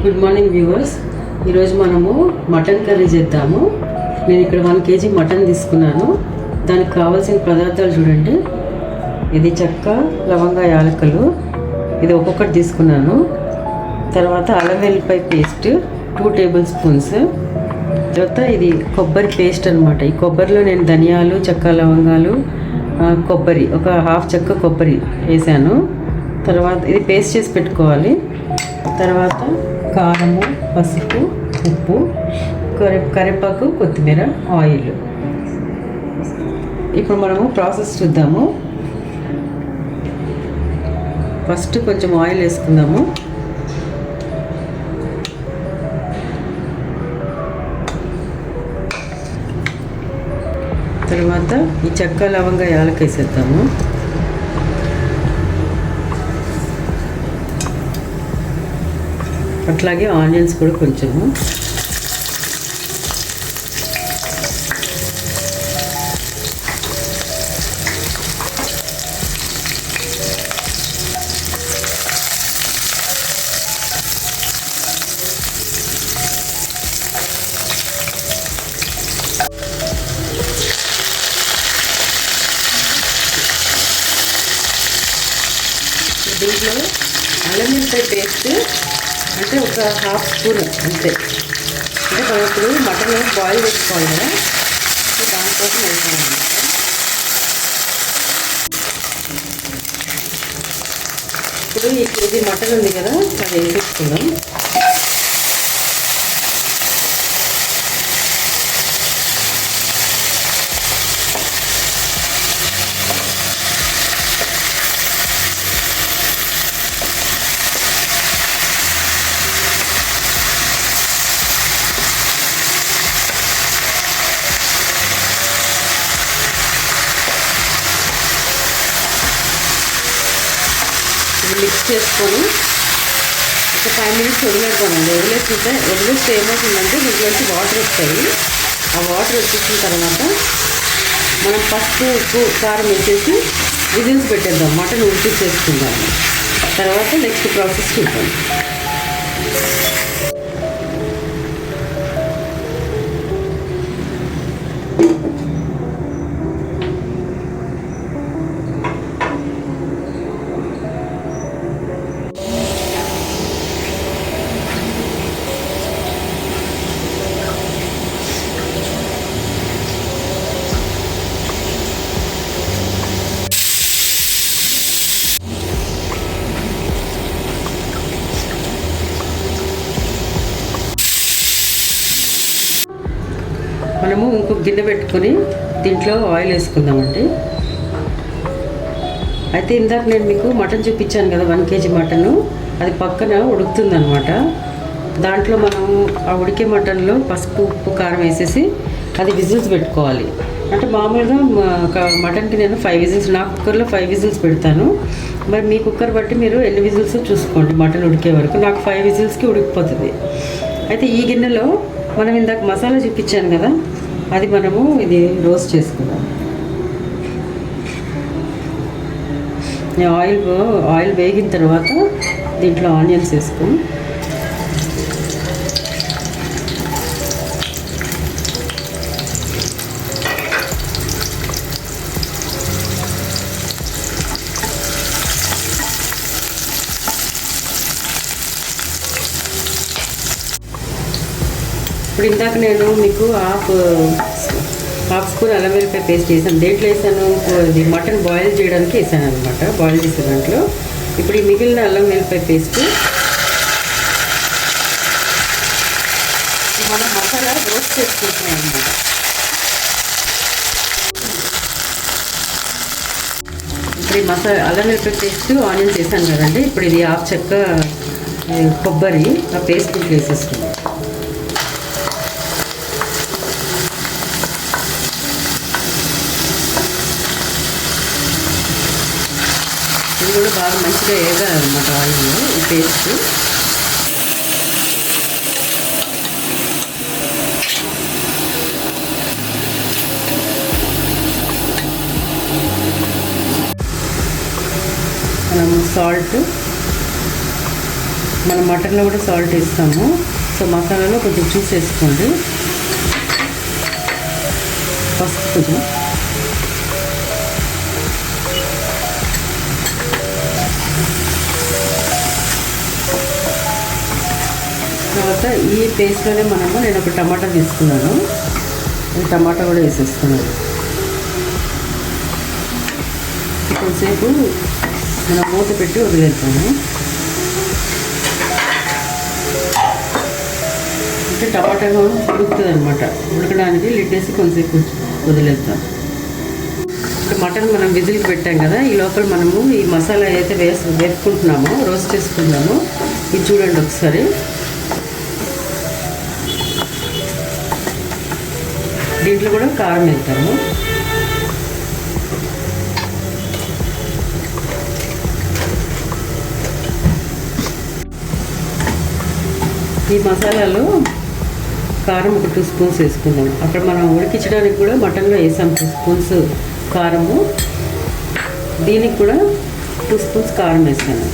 Good morning viewers. ఈరోజు మనము mutton curry చేద్దాము. నేను ఇక్కడ 1 kg మటన్ తీసుకున్నాను. దానికి కావాల్సిన పదార్థాలు చూడండి. ఇది చెక్క, లవంగ, యాలకులు, ఇది ఒక్కొక్కటి తీసుకున్నాను. తర్వాత అల్లం వెల్లిపాయ పేస్ట్ 2 టేబుల్ స్పూన్స్. తర్వాత ఇది కొబ్బరి పేస్ట్ అనమాట. ఈ కొబ్బరిలో నేను ధనియాలు, చెక్క, లవంగాలు, కొబ్బరి ఒక హాఫ్ చెక్క కొబ్బరి వేసాను. తర్వాత ఇది పేస్ట్ చేసి పెట్టుకోవాలి. తర్వాత కారము, పసుపు, ఉప్పు, కరివేపాకు, కొత్తిమీర, ఆయిల్. ఇప్పుడు మనము ప్రాసెస్ చూద్దాము. ఫస్ట్ కొంచెం ఆయిల్ వేసుకుందాము. తర్వాత ఈ చెక్క, లవంగ, యాలక వేసేద్దాము. అట్లాగే ఆనియన్స్ కూడా కొంచెము. దీంట్లో అల్లం వెల్లిపాయ పేస్ట్ అంటే ఒక హాఫ్ స్పూన్ అంతే. అంటే మనం ఇప్పుడు మటన్ బాయిల్ చేసుకోవాలి కదా, దానికోసం వేసాను అనమాట. ఇప్పుడు ఈ కేజీ మటన్ ఉంది కదా, అది వేసేసుకుందాం. మిక్స్ చేసుకొని ఒక 5 minutes వదిలేద్దామండి. వదిలేస్తే ఏమవుతుందంటే దీంట్లోంచి వాటర్ వస్తాయి. ఆ వాటర్ వచ్చేసిన తర్వాత మనం పసుపు, ఉప్పు, కారం వేసేసి విజిల్స్ పెట్టేద్దాం. మటన్ ఉడికించేసుకుందాం. తర్వాత నెక్స్ట్ ప్రాసెస్ చూద్దాం. మనము ఇంకొక గిన్నె పెట్టుకొని దీంట్లో ఆయిల్ వేసుకుందామండి. అయితే ఇందాక నేను మీకు మటన్ చూపించాను కదా, 1 kg మటను, అది పక్కన ఉడుకుతుందనమాట. దాంట్లో మనము ఆ ఉడికే మటన్లో పసుపు, ఉప్పు, కారం వేసేసి అది విజిల్స్ పెట్టుకోవాలి. అంటే మామూలుగా మటన్కి నేను 5 విజిల్స్, నా కుక్కర్లో 5 విజిల్స్ పెడతాను. మరి మీ కుక్కర్ బట్టి మీరు ఎన్ని విజిల్స్ చూసుకోండి మటన్ ఉడికే వరకు. నాకు 5 విజిల్స్కి ఉడికిపోతుంది. అయితే ఈ గిన్నెలో మనం ఇందాక మసాలా చూపించాను కదా, అది మనము ఇది రోస్ట్ చేసుకుందాం. ఆయిల్ వేగిన తర్వాత దీంట్లో ఆనియన్స్ వేసుకొని ఇప్పుడు ఇందాక నేను మీకు హాఫ్ స్పూన్ అల్లం వెల్లిపాయ పేస్ట్ వేసాను. దేంట్లో వేసాను, ఇది మటన్ బాయిల్ చేయడానికి వేసాను అనమాట. బాయిల్ చేసే దాంట్లో ఇప్పుడు ఈ మిగిలిన అల్లం వెల్లిపాయ పేస్ట్ మనం మసాలా రోస్ట్ చేసుకుంటున్నాం అనమాట. ఇప్పుడు ఈ అల్లం వెల్లిపాయ పేస్ట్, ఆనియన్స్ వేసాను కదండి. ఇప్పుడు ఇది హాఫ్ చెక్క కొబ్బరి ఆ పేస్ట్ వేసేసుకుంటాం. ఇది కూడా బాగా మంచిగా వేగాలన్నమాట ఆయిల్లో ఈ పేస్ట్. మనము సాల్ట్, మనం మటన్లో కూడా సాల్ట్ వేస్తాము. సో మసాలాలో కొంచెం చూసి వేసుకోండి. పసుపు కొంచెం, తర్వాత ఈ పేస్ట్లోనే నేను ఒక టమాటా తీసుకున్నాను. ఈ టమాటా కూడా వేసేస్తున్నాను. కొంతసేపు మనం మూత పెట్టి వదిలేస్తాము. అంటే టమాటా ఉడుకుతుంది అనమాట. ఉడకడానికి లిడ్ వేసి కొంతసేపు వదిలేద్దాం. ఇప్పుడు మటన్ మనం విజిల్కి పెట్టాం కదా, ఈ లోపల మనము ఈ మసాలా ఏదైతే వేసుకుంటున్నామో, రోస్ట్ చేసుకుంటున్నామో ఇది చూడండి ఒకసారి. దీంట్లో కూడా కారం వేస్తాము. ఈ మసాలాలో కారం ఒక 2 స్పూన్స్ వేసుకుందాం. అక్కడ మనం ఉడికించడానికి కూడా మటన్లో వేసాం 2 స్పూన్స్ కారము. దీనికి కూడా 2 స్పూన్స్ కారం వేసాను.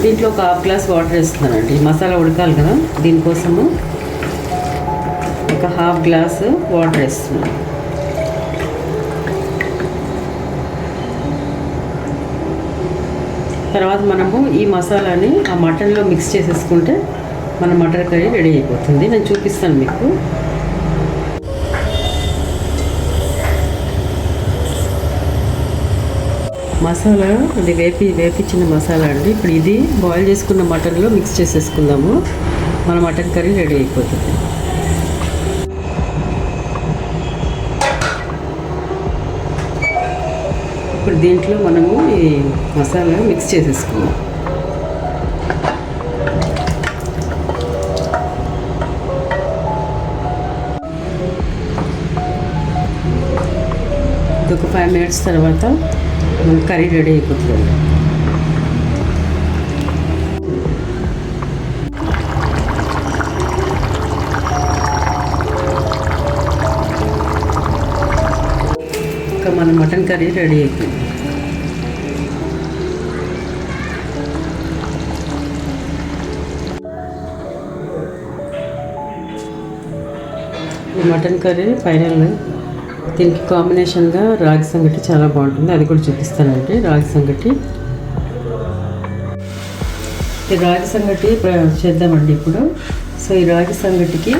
దీంట్లో ఒక 1/2 గ్లాస్ వాటర్ వేస్తున్నానండి. ఈ మసాలా ఉడకాలి కదా, దీనికోసము ఒక 1/2 గ్లాస్ వాటర్ వేస్తున్నాను. తర్వాత మనము ఈ మసాలాని ఆ మటన్లో మిక్స్ చేసేసుకుంటే మన మటన్ కర్రీ రెడీ అయిపోతుంది. నేను చూపిస్తాను మీకు. మసాలా అది వేపించిన మసాలా అండి. ఇప్పుడు ఇది బాయిల్ చేసుకున్న మటన్లో మిక్స్ చేసేసుకుందాము. మన మటన్ కర్రీ రెడీ అయిపోతుంది. ఇప్పుడు దీంట్లో మనము ఈ మసాలా మిక్స్ చేసేసుకుందాం. ఒక 5 మినిట్స్ తర్వాత మన కర్రీ రెడీ అయిపోతుంది. ఇంకా మన మటన్ కర్రీ రెడీ అయిపోయింది. ఈ మటన్ కర్రీ ఫైనల్. దీనికి కాంబినేషన్గా రాగి సంగటి చాలా బాగుంటుంది. అది కూడా చూపిస్తానండి. రాగి సంగటి చేద్దామండి ఇప్పుడు. సో ఈ రాగి సంగటికి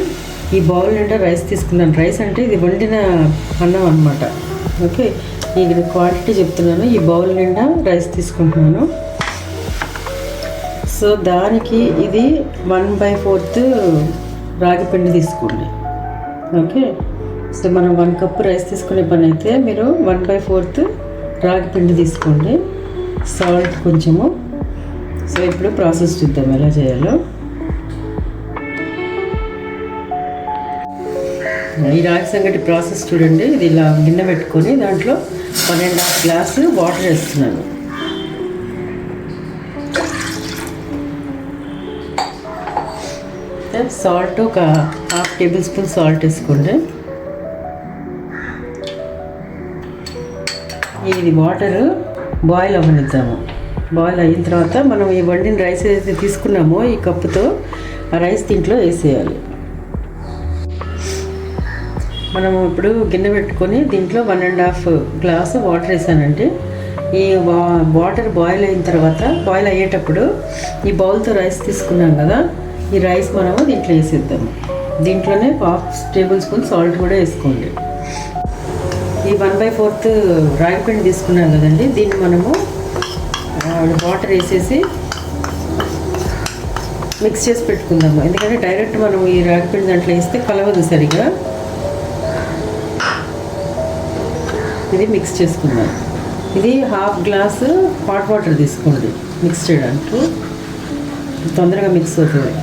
ఈ బౌల్ నిండా రైస్ తీసుకున్నాను. రైస్ అంటే ఇది వండిన అన్నం అనమాట. ఓకే, ఈ క్వాంటిటీ చెప్తున్నాను. ఈ బౌల్ నిండా రైస్ తీసుకుంటున్నాను. సో దానికి ఇది 1/4 రాగి పిండి తీసుకోండి. ఓకే, సో మనం 1 కప్పు రైస్ తీసుకునే పని అయితే మీరు 1/4 రాగి పిండి తీసుకోండి. సాల్ట్ కొంచెము. సో ఇప్పుడు ప్రాసెస్ చూద్దాం ఎలా చేయాలో. ఈ రాగి సంగటి ప్రాసెస్ చూడండి. ఇది ఇలా గిన్నె పెట్టుకొని దాంట్లో 1.5 గ్లాసు వాటర్ వేస్తున్నాను. సాల్ట్ ఒక 1/2 టేబుల్ స్పూన్ సాల్ట్ వేసుకోండి. ఇది వాటర్ బాయిల్ అవ్వనిద్దాము. బాయిల్ అయిన తర్వాత మనం ఈ వండిన రైస్ ఏదైతే తీసుకున్నామో ఈ కప్పుతో ఆ రైస్ దీంట్లో వేసేయాలి. మనము ఇప్పుడు గిన్నె పెట్టుకొని దీంట్లో 1.5 గ్లాసు వాటర్ వేసానండి. ఈ వాటర్ బాయిల్ అయిన తర్వాత బాయిల్ అయ్యేటప్పుడు ఈ బౌల్తో రైస్ తీసుకున్నాం కదా, ఈ రైస్ మనము దీంట్లో వేసేద్దాము. దీంట్లోనే 1/2 టేబుల్ స్పూన్ సాల్ట్ కూడా వేసుకోండి. ఈ 1/4 రాగి పిండి తీసుకున్నాం కదండి, దీన్ని మనము వాటర్ వేసేసి మిక్స్ చేసి పెట్టుకుందాము. ఎందుకంటే డైరెక్ట్ మనం ఈ రాగి పిండి దాంట్లో వేస్తే కలవదు సరిగా. ఇది మిక్స్ చేసుకుందాం. ఇది 1/2 గ్లాసు హాట్ వాటర్ తీసుకోండి మిక్స్ చేయడానికి. తొందరగా మిక్స్ అవుతుంది.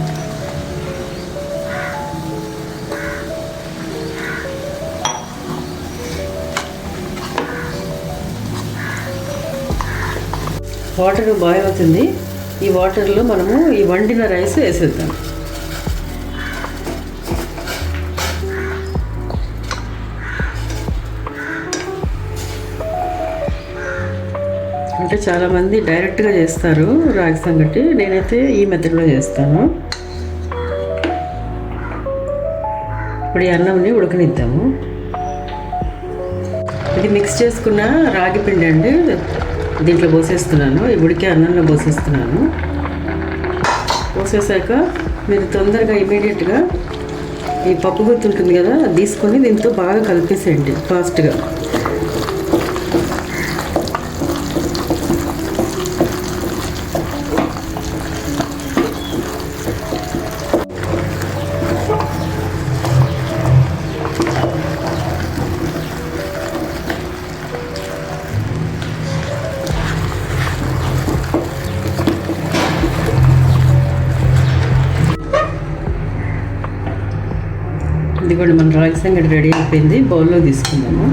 వాటర్ బాయిల్ అవుతుంది. ఈ వాటర్లో మనము ఈ వండిన రైస్ వేసేద్దాం. అంటే చాలామంది డైరెక్ట్గా చేస్తారు రాగి సంగటి, నేనైతే ఈ మెథడ్లో చేస్తాను. ఇప్పుడు ఈ అన్నంని ఉడకనిద్దాము. ఇది మిక్స్ చేసుకున్న రాగి పిండి అండి, దీంట్లో పోసేస్తున్నాను. ఈ ఉడికే అన్నంలో పోసేస్తున్నాను. పోసేసాక మీరు తొందరగా ఇమీడియట్గా ఈ పప్పు గుత్తి ఉంటుంది కదా, అది తీసుకొని దీంతో బాగా కలిపేసేయండి ఫాస్ట్గా. ఇది కూడా మన రాగి సంగటి రెడీ అయిపోయింది. బౌల్లో తీసుకుందాము.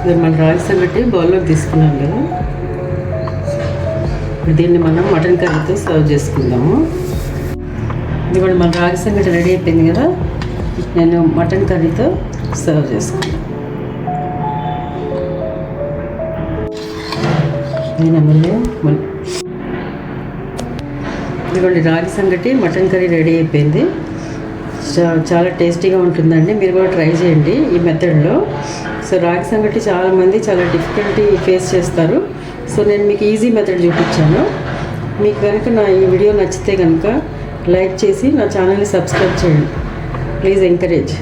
ఇది మన రాగి సంగటి బౌల్లోకి తీసుకున్నాం కదా, దీన్ని మనం మటన్ కర్రీతో సర్వ్ చేసుకుందాము. ఇది కూడా మన రాగి సంగటి రెడీ అయిపోయింది కదా, నేను మటన్ కర్రీతో సర్వ్ చేసుకున్నాను. ఇదిగోండి రాగి సంగటి మటన్ కర్రీ రెడీ అయిపోయింది. చాలా టేస్టీగా ఉంటుందండి, మీరు కూడా ట్రై చేయండి ఈ మెథడ్లో. సో రాగి సంగటి చాలామంది చాలా డిఫికల్టీ ఫేస్ చేస్తారు. సో నేను మీకు ఈజీ మెథడ్ చూపించాను. మీకు కనుక నా ఈ వీడియో నచ్చితే కనుక లైక్ చేసి నా ఛానల్ని సబ్స్క్రైబ్ చేయండి. Please encourage.